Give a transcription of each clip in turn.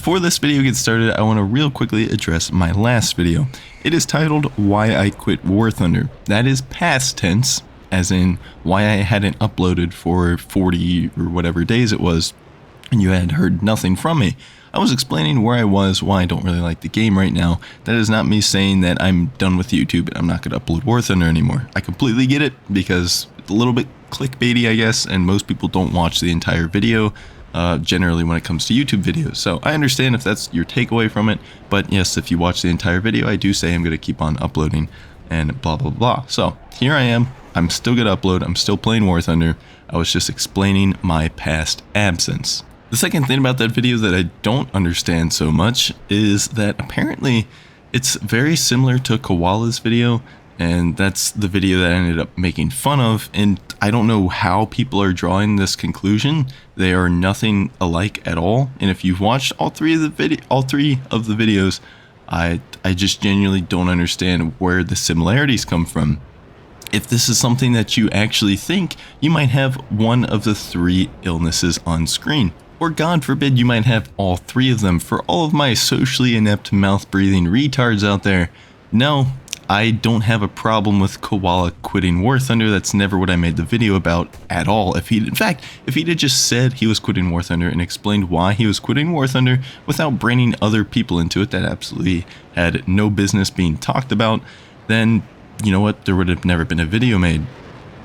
Before this video gets started, I want to real quickly address my last video. It is titled Why I Quit War Thunder. That is past tense, as in why I hadn't uploaded for 40 or whatever days it was, and you had heard nothing from me. I was explaining where I was, why I don't really like the game right now. That is not me saying that I'm done with YouTube and I'm not going to upload War Thunder anymore. I completely get it because it's a little bit clickbaity, I guess, and most people don't watch the entire video. Generally when it comes to YouTube videos. So I understand if that's your takeaway from it, but yes, if you watch the entire video, I do say I'm going to keep on uploading and blah, blah, blah. So here I am. I'm still going to upload. I'm still playing War Thunder. I was just explaining my past absence. The second thing about that video that I don't understand so much is that apparently it's very similar to Koala's video, and that's the video that I ended up making fun of, and I don't know how people are drawing this conclusion. They are nothing alike at all, and if you've watched all three of the videos, I just genuinely don't understand where the similarities come from. If this is something that you actually think, you might have one of the three illnesses on screen. Or God forbid you might have all three of them. For all of my socially inept mouth-breathing retards out there, no, I don't have a problem with Koala quitting War Thunder. That's never what I made the video about at all. In fact, if he'd just said he was quitting War Thunder and explained why he was quitting War Thunder without bringing other people into it that absolutely had no business being talked about, then you know what? There would have never been a video made.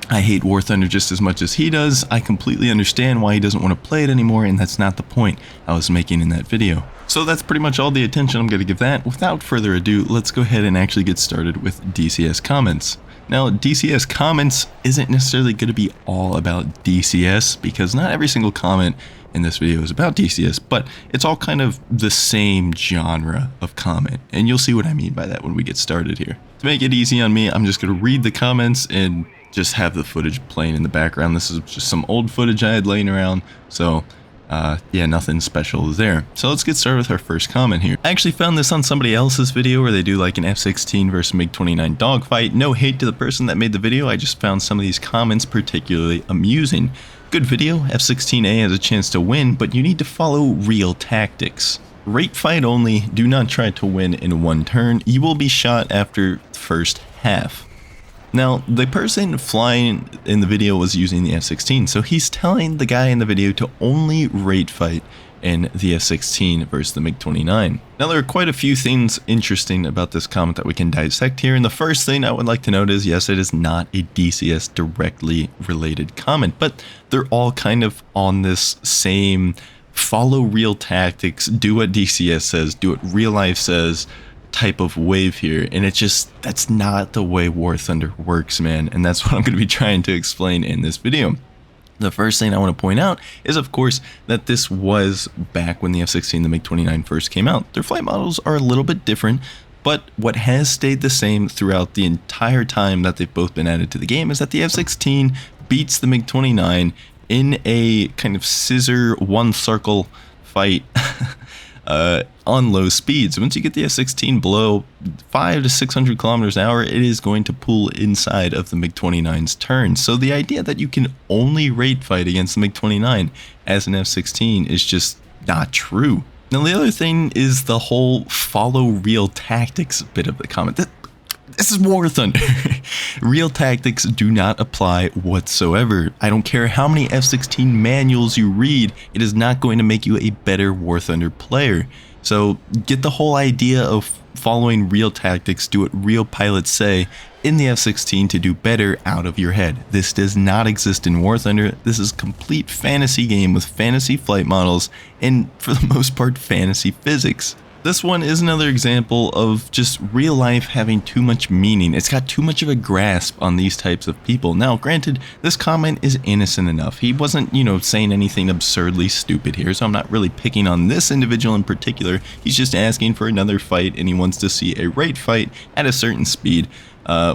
I hate War Thunder just as much as he does. I completely understand why he doesn't want to play it anymore, and that's not the point I was making in that video. So that's pretty much all the attention I'm going to give that. Without further ado, let's go ahead and actually get started with DCS comments. Now, DCS comments isn't necessarily going to be all about DCS, because not every single comment in this video is about DCS, but it's all kind of the same genre of comment, and you'll see what I mean by that when we get started here. To make it easy on me, I'm just going to read the comments and just have the footage playing in the background. This is just some old footage I had laying around, so yeah, nothing special there. So let's get started with our first comment here. I actually found this on somebody else's video where they do like an F-16 versus MiG-29 dogfight. No hate to the person that made the video, I just found some of these comments particularly amusing. Good video, F-16A has a chance to win, but you need to follow real tactics. Rate fight only, do not try to win in one turn, you will be shot after the first half. Now, the person flying in the video was using the F-16, so he's telling the guy in the video to only rate fight in the F-16 versus the MiG-29. Now, there are quite a few things interesting about this comment that we can dissect here, and the first thing I would like to note is, yes, it is not a DCS directly related comment, but they're all kind of on this same follow real tactics, do what DCS says, do what real life says type of wave here, and that's not the way War Thunder works, man, and that's what I'm going to be trying to explain in this video. The first thing I want to point out is, of course, that this was back when the F-16 and the MiG-29 first came out. Their flight models are a little bit different, but what has stayed the same throughout the entire time that they've both been added to the game is that the F-16 beats the MiG-29 in a kind of scissor one circle fight on low speeds. Once you get the F-16 below 500 to 600 kilometers an hour, it is going to pull inside of the MiG-29's turn. So the idea that you can only rate fight against the MiG-29 as an F-16 is just not true. Now, the other thing is the whole follow real tactics bit of the comment. This is War Thunder. Real tactics do not apply whatsoever. I don't care how many F-16 manuals you read, it is not going to make you a better War Thunder player. So get the whole idea of following real tactics, do what real pilots say in the F-16 to do better out of your head. This does not exist in War Thunder. This is a complete fantasy game with fantasy flight models and, for the most part, fantasy physics. This one is another example of just real life having too much meaning. It's got too much of a grasp on these types of people. Now, granted, this comment is innocent enough. He wasn't, saying anything absurdly stupid here, so I'm not really picking on this individual in particular. He's just asking for another fight, and he wants to see a rate fight at a certain speed,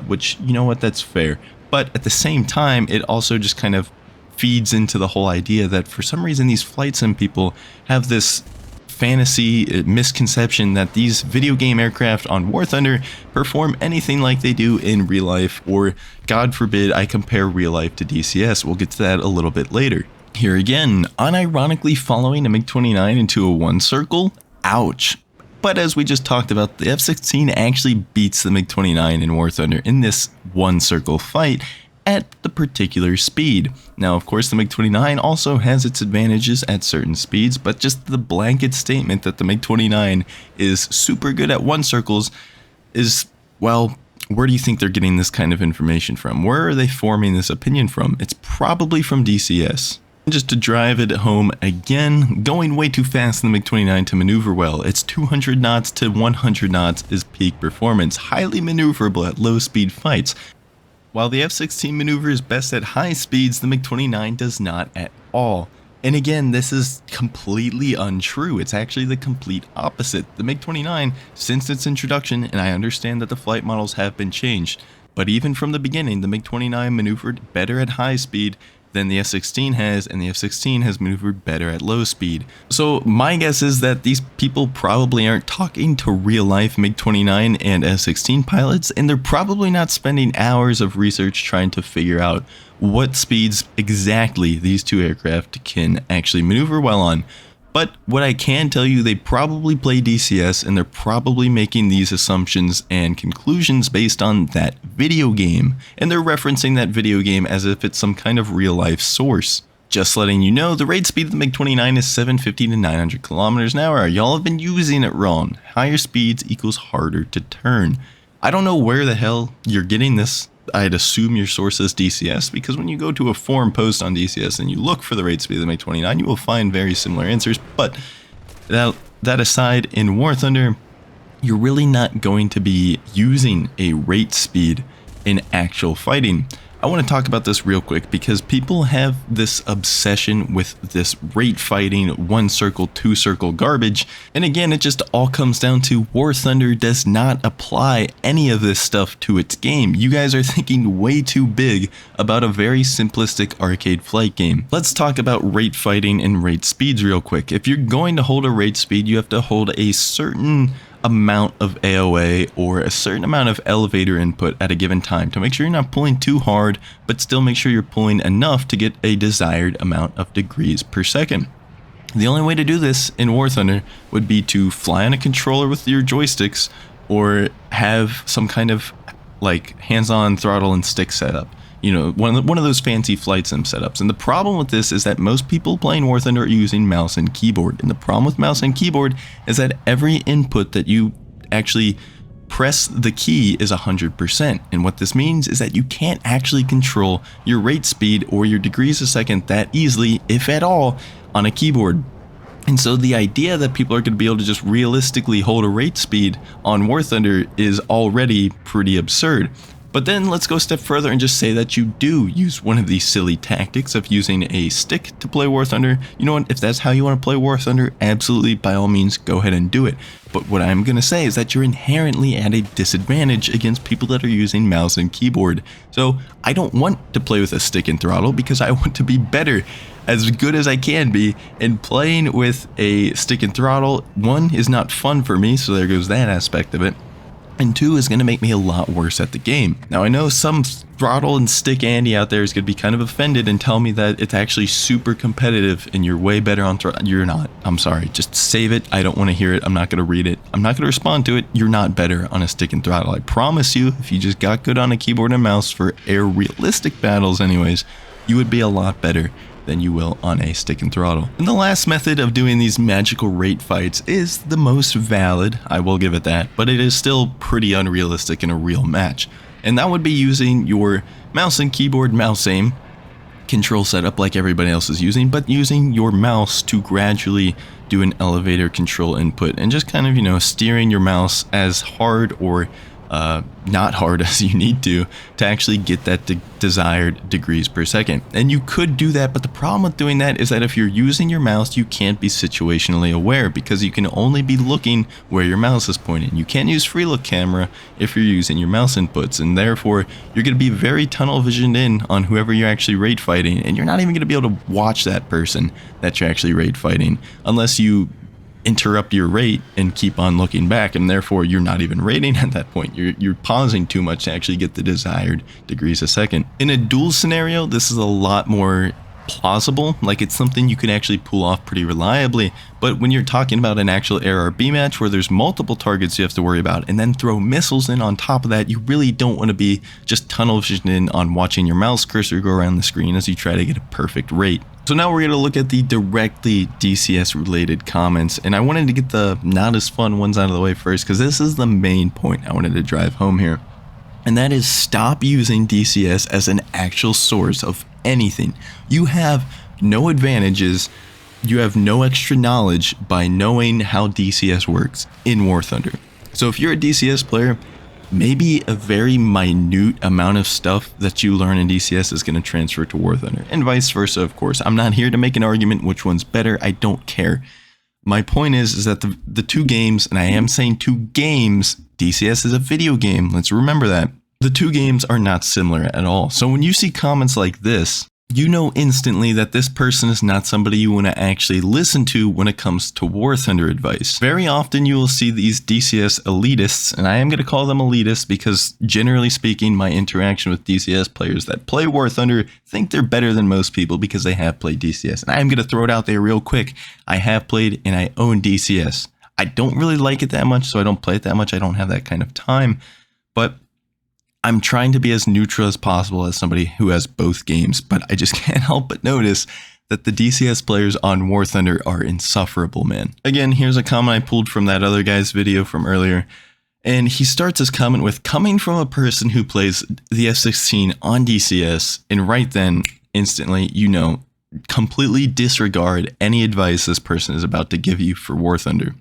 which, you know what, that's fair. But at the same time, it also just kind of feeds into the whole idea that for some reason these flight sim people have this fantasy misconception that these video game aircraft on War Thunder perform anything like they do in real life, or God forbid I compare real life to DCS. We'll get to that a little bit later. Here again, unironically following a MiG-29 into a one circle Ouch. But as we just talked about, the F-16 actually beats the MiG-29 in War Thunder in this one circle fight at the particular speed. Now, of course, the MiG-29 also has its advantages at certain speeds, but just the blanket statement that the MiG-29 is super good at one circles is, well, where do you think they're getting this kind of information from? Where are they forming this opinion from? It's probably from DCS. Just to drive it home again, going way too fast in the MiG-29 to maneuver well. It's 200 knots to 100 knots is peak performance, highly maneuverable at low speed fights. While the F-16 maneuvers best at high speeds, the MiG-29 does not at all. And again, this is completely untrue. It's actually the complete opposite. The MiG-29, since its introduction, and I understand that the flight models have been changed, but even from the beginning, the MiG-29 maneuvered better at high speed than the F-16 has, and the F-16 has maneuvered better at low speed. So my guess is that these people probably aren't talking to real-life MiG-29 and F-16 pilots, and they're probably not spending hours of research trying to figure out what speeds exactly these two aircraft can actually maneuver well on. But what I can tell you, they probably play DCS, and they're probably making these assumptions and conclusions based on that video game. And they're referencing that video game as if it's some kind of real life source. Just letting you know, the rate speed of the MiG-29 is 750 to 900 kilometers an hour. Y'all have been using it wrong. Higher speeds equals harder to turn. I don't know where the hell you're getting this. I'd assume your source is DCS, because when you go to a forum post on DCS and you look for the rate speed of the MiG-29, you will find very similar answers. But that aside, in War Thunder, you're really not going to be using a rate speed in actual fighting. I want to talk about this real quick because people have this obsession with this rate fighting, one circle, two circle garbage. And again, it just all comes down to War Thunder does not apply any of this stuff to its game. You guys are thinking way too big about a very simplistic arcade flight game. Let's talk about rate fighting and rate speeds real quick. If you're going to hold a rate speed, you have to hold a certain amount of AOA or a certain amount of elevator input at a given time to make sure you're not pulling too hard, but still make sure you're pulling enough to get a desired amount of degrees per second. The only way to do this in War Thunder would be to fly on a controller with your joysticks or have some kind of like hands-on throttle and stick setup. You know, one of those fancy flight sim setups. And the problem with this is that most people playing War Thunder are using mouse and keyboard. And the problem with mouse and keyboard is that every input that you actually press the key is 100%. And what this means is that you can't actually control your rate speed or your degrees a second that easily, if at all, on a keyboard. And so the idea that people are going to be able to just realistically hold a rate speed on War Thunder is already pretty absurd. But then let's go a step further and just say that you do use one of these silly tactics of using a stick to play War Thunder. You know what, if that's how you want to play War Thunder, absolutely, by all means, go ahead and do it. But what I'm going to say is that you're inherently at a disadvantage against people that are using mouse and keyboard. So I don't want to play with a stick and throttle because I want to be better, as good as I can be, and playing with a stick and throttle, one, is not fun for me, so there goes that aspect of it. And two, is going to make me a lot worse at the game. Now, I know some throttle and stick Andy out there is going to be kind of offended and tell me that it's actually super competitive and you're way better on throttle. You're not. I'm sorry. Just save it. I don't want to hear it. I'm not going to read it. I'm not going to respond to it. You're not better on a stick and throttle. I promise you, if you just got good on a keyboard and mouse for air realistic battles anyways, you would be a lot better than you will on a stick and throttle. And the last method of doing these magical rate fights is the most valid, I will give it that, but it is still pretty unrealistic in a real match. And that would be using your mouse and keyboard mouse aim control setup like everybody else is using, but using your mouse to gradually do an elevator control input and just kind of, you know, steering your mouse as hard or not hard as you need to actually get that desired degrees per second. And you could do that, but the problem with doing that is that if you're using your mouse, you can't be situationally aware because you can only be looking where your mouse is pointing. You can't use free look camera if you're using your mouse inputs, and therefore you're going to be very tunnel visioned in on whoever you're actually rate fighting, and you're not even going to be able to watch that person that you're actually rate fighting unless you interrupt your rate and keep on looking back, and therefore you're not even rating at that point. You're pausing too much to actually get the desired degrees a second. In a duel scenario, this is a lot more plausible, like it's something you can actually pull off pretty reliably. But when you're talking about an actual ARB match where there's multiple targets you have to worry about and then throw missiles in on top of that, you really don't want to be just tunnel vision on watching your mouse cursor go around the screen as you try to get a perfect rate. So now we're going to look at the directly DCS related comments, and I wanted to get the not as fun ones out of the way first because this is the main point I wanted to drive home here. And that is, stop using DCS as an actual source of anything. You have no advantages, you have no extra knowledge by knowing how DCS works in War Thunder. So if you're a DCS player, maybe a very minute amount of stuff that you learn in DCS is going to transfer to War Thunder, and vice versa, of course. I'm not here to make an argument which one's better, I don't care. My point is that the two games, and I am saying two games, DCS is a video game, let's remember that. The two games are not similar at all. So when you see comments like this, you know instantly that this person is not somebody you want to actually listen to when it comes to War Thunder advice. Very often you will see these DCS elitists, and I am going to call them elitists because generally speaking, my interaction with DCS players that play War Thunder think they're better than most people because they have played DCS. And I am going to throw it out there real quick. I have played and I own DCS. I don't really like it that much, so I don't play it that much. I don't have that kind of time, but I'm trying to be as neutral as possible as somebody who has both games, but I just can't help but notice that the DCS players on War Thunder are insufferable, man. Again, here's a comment I pulled from that other guy's video from earlier, and he starts his comment with, coming from a person who plays the F-16 on DCS, and right then, instantly, you know, completely disregard any advice this person is about to give you for War Thunder.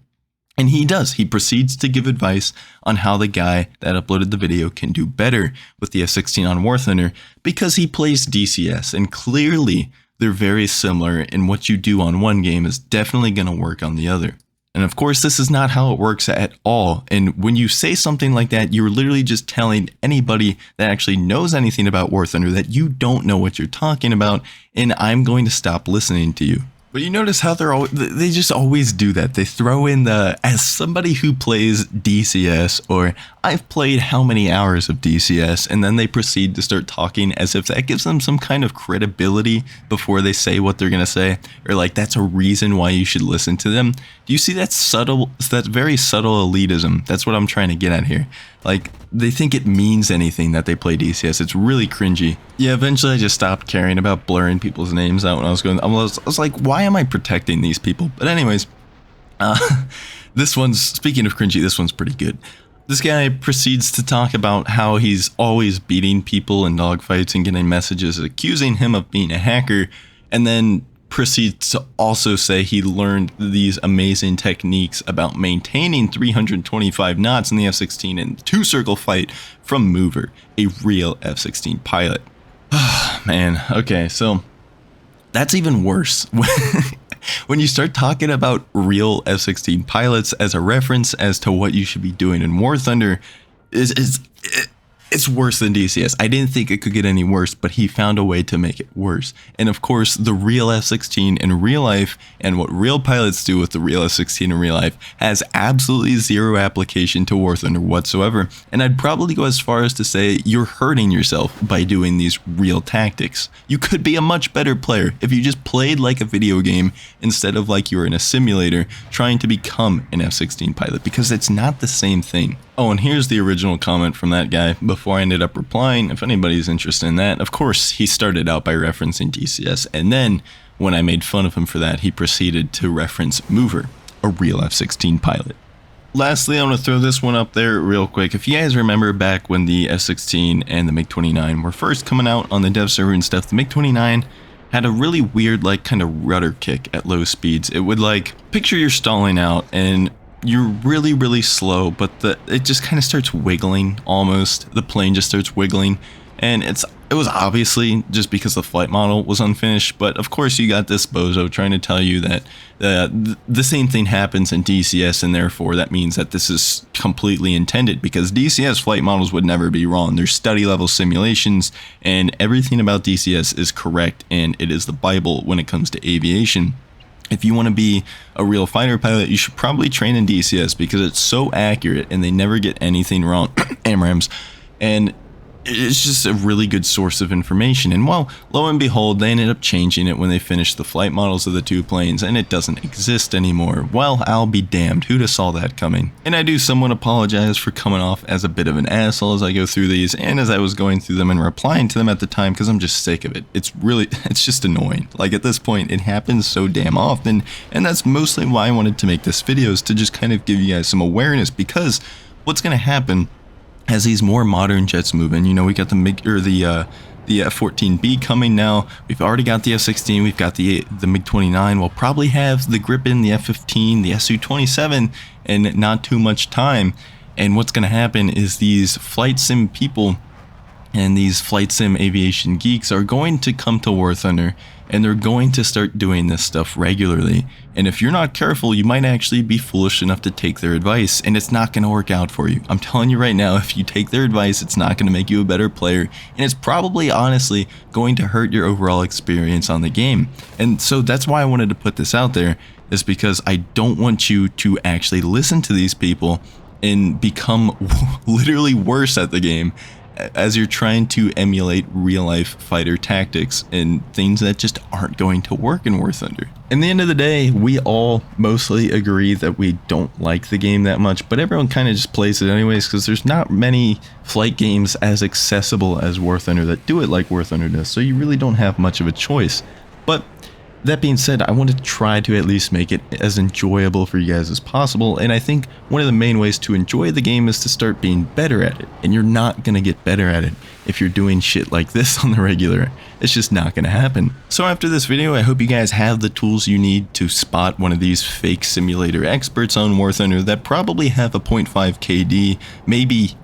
And he does. He proceeds to give advice on how the guy that uploaded the video can do better with the F-16 on War Thunder because he plays DCS. And clearly, they're very similar, and what you do on one game is definitely going to work on the other. And of course, this is not how it works at all. And when you say something like that, you're literally just telling anybody that actually knows anything about War Thunder that you don't know what you're talking about, and I'm going to stop listening to you. But you notice how they just always do that. They throw in the, as somebody who plays DCS, or I've played how many hours of DCS, and then they proceed to start talking as if that gives them some kind of credibility before they say what they're going to say, or like that's a reason why you should listen to them. Do you see that subtle, that very subtle elitism? That's what I'm trying to get at here. Like, they think it means anything that they play DCS. It's really cringy. Yeah, eventually I just stopped caring about blurring people's names out when I was going. I was like, why am I protecting these people? But anyways, this one's, speaking of cringy, this one's pretty good. This guy proceeds to talk about how he's always beating people in dogfights and getting messages accusing him of being a hacker, and then proceeds to also say he learned these amazing techniques about maintaining 325 knots in the F-16 in two-circle fight from Mover, a real F-16 pilot. Man, okay, so that's even worse. When you start talking about real F-16 pilots as a reference as to what you should be doing in War Thunder, it's worse than DCS. I didn't think it could get any worse, but he found a way to make it worse. And of course, the real F-16 in real life and what real pilots do with the real F-16 in real life has absolutely zero application to War Thunder whatsoever. And I'd probably go as far as to say you're hurting yourself by doing these real tactics. You could be a much better player if you just played like a video game instead of like you were in a simulator trying to become an F-16 pilot, because it's not the same thing. Oh, and here's the original comment from that guy before I ended up replying. If anybody's interested in that, of course, he started out by referencing DCS, and then when I made fun of him for that, he proceeded to reference Mover, a real F-16 pilot. Lastly, I want to throw this one up there real quick. If you guys remember back when the F-16 and the MiG-29 were first coming out on the dev server and stuff, the MiG-29 had a really weird, like, kind of rudder kick at low speeds. It would, like, picture you're stalling out and you're really, really slow, but it just kind of starts wiggling almost. The plane just starts wiggling, and it was obviously just because the flight model was unfinished, but of course you got this bozo trying to tell you that the same thing happens in DCS, and therefore that means that this is completely intended, because DCS flight models would never be wrong. They're study level simulations, and everything about DCS is correct, and it is the Bible when it comes to aviation. If you want to be a real fighter pilot, you should probably train in DCS because it's so accurate and they never get anything wrong. AMRAAMs. And it's just a really good source of information. And well, lo and behold, they ended up changing it when they finished the flight models of the two planes, and it doesn't exist anymore. Well, I'll be damned, who'd have saw that coming? And I do somewhat apologize for coming off as a bit of an asshole as I go through these, and as I was going through them and replying to them at the time, because I'm just sick of it. It's just annoying. Like, at this point, it happens so damn often, and that's mostly why I wanted to make this video, is to just kind of give you guys some awareness, because what's going to happen as these more modern jets move in, you know, we got the F-14B coming now. We've already got the F-16. We've got the MiG-29. We'll probably have the Gripen, the F-15, the Su-27, and not too much time. And what's going to happen is these flight sim people and these flight sim aviation geeks are going to come to War Thunder, and they're going to start doing this stuff regularly. And if you're not careful, you might actually be foolish enough to take their advice, and it's not going to work out for you. I'm telling you right now, if you take their advice, it's not going to make you a better player, and it's probably, honestly, going to hurt your overall experience on the game. And so that's why I wanted to put this out there, is because I don't want you to actually listen to these people and become literally worse at the game as you're trying to emulate real-life fighter tactics and things that just aren't going to work in War Thunder. In the end of the day, we all mostly agree that we don't like the game that much, but everyone kind of just plays it anyways, because there's not many flight games as accessible as War Thunder that do it like War Thunder does, so you really don't have much of a choice. But that being said, I want to try to at least make it as enjoyable for you guys as possible, and I think one of the main ways to enjoy the game is to start being better at it, and you're not going to get better at it if you're doing shit like this on the regular. It's just not going to happen. So after this video, I hope you guys have the tools you need to spot one of these fake simulator experts on War Thunder that probably have a 0.5 KD, maybe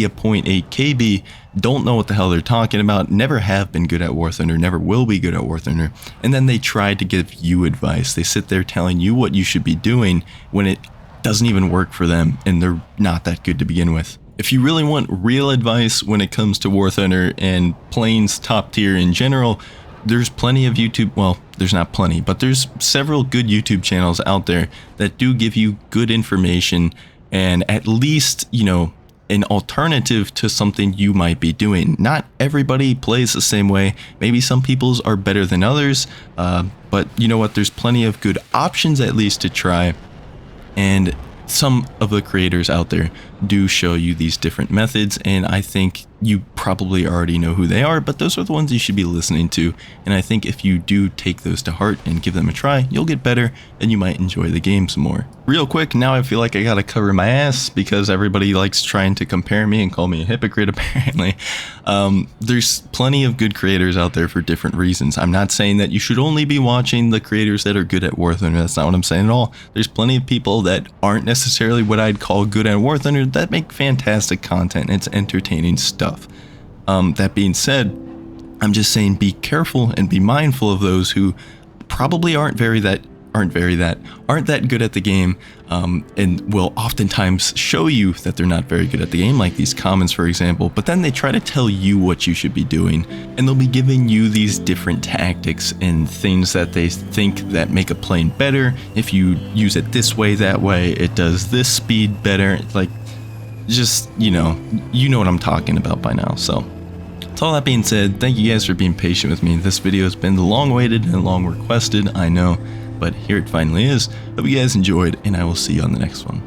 a 0.8 KB, don't know what the hell they're talking about, never have been good at War Thunder, never will be good at War Thunder, and then they try to give you advice. They sit there telling you what you should be doing when it doesn't even work for them, and they're not that good to begin with. If you really want real advice when it comes to War Thunder and planes top tier in general, there's plenty of YouTube, well, there's not plenty, but there's several good YouTube channels out there that do give you good information and at least, you know, an alternative to something you might be doing. Not everybody plays the same way. Maybe some people's are better than others, but you know what? There's plenty of good options at least to try, and some of the creators out there do show you these different methods, and I think you probably already know who they are, but those are the ones you should be listening to, and I think if you do take those to heart and give them a try, you'll get better and you might enjoy the game some more. Real quick, now I feel like I gotta cover my ass because everybody likes trying to compare me and call me a hypocrite apparently. There's plenty of good creators out there for different reasons. I'm not saying that you should only be watching the creators that are good at War Thunder, that's not what I'm saying at all. There's plenty of people that aren't necessarily what I'd call good at War Thunder that make fantastic content. It's entertaining stuff. That being said, I'm just saying be careful and be mindful of those who probably aren't that good at the game, and will oftentimes show you that they're not very good at the game, like these comments for example, but then they try to tell you what you should be doing, and they'll be giving you these different tactics and things that they think that make a plane better. If you use it this way, that way, it does this speed better. Like, just, you know what I'm talking about by now. So with all that being said, thank you guys for being patient with me. This video has been long awaited and long requested, I know, but here it finally is. Hope you guys enjoyed, and I will see you on the next one.